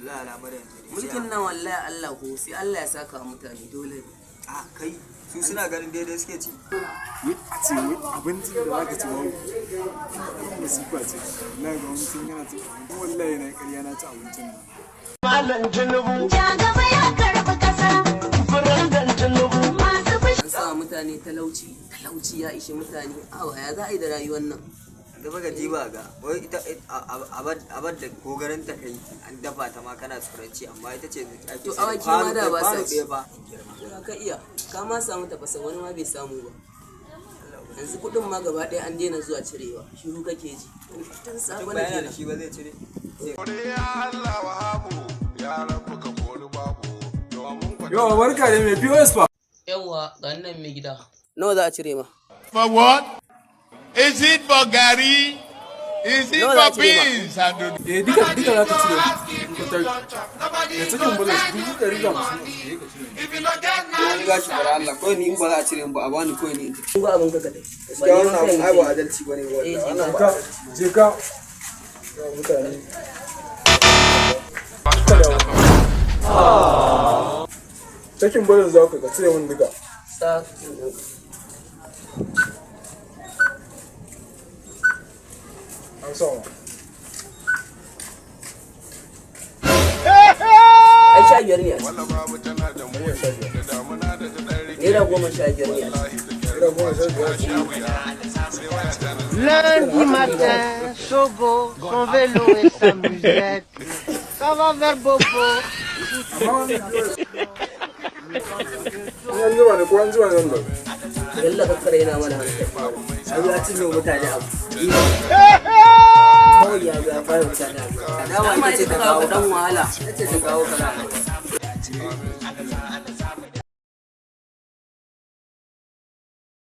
wallahi labarin mulkin nan wallahi Allah ko sai Allah ya saka mutane dole ne. A kai su suna ganin daidai suke ci. A ce abincin da za ka ci babu masifa ce. Wallahi ga mutum yana ci wallahi yana ƙarya na ci abincin nan. Malam Tinubu ja gaba ya karɓi ƙasa. Furandan Tinubu masu fushi. An sa mutane talauci ya ishe mutane. Awa ya za a yi da rayuwar nan? Da baka ji ba ga wai ita abar da kogarin ta kai an dafa ta ma kana tsoranci amma ita ce ake To awaki ma da ba sa ci. ba. Ka iya ka ma samu tafasa wani ma bai samu ba. Yanzu kuɗin ma gaba ɗaya an daina zuwa cirewa shiru kake ji. Tun safe na Bayan da shi ba zai cire. Yawa barka da mai POS fa. Yawwa ga nan mai gida. Nawa za a cire ma? For what? Is it for Gary? Is it No, for that's beans? Duka za ka cire. Da cikin bulan su dubu ɗari da hamsin. Wani gashi bara Allah kawai ni in ba za a cire ba a bani kawai ni. Kun ga abin ka kadai. Gaskiya wannan abun ai ba adalci bane Eh, wannan Ka je ka. Mutane. Cikin bulan za ka cire min duka. Sa An sa wa. ai 15 ne a ciki. Naira 15 ne a ciki. Lundi matin, Sogo, son vélo et sa musette. Ça va vers Bobo. An zuba ne ko an zuba nan ba. Yalla ka kare yana mana hankali. Ai ya cinye mutane abu. Kawai ya ga fara mutane abu. Dama ita ce ta kawo dan wahala. Ita ce ta kawo kaza.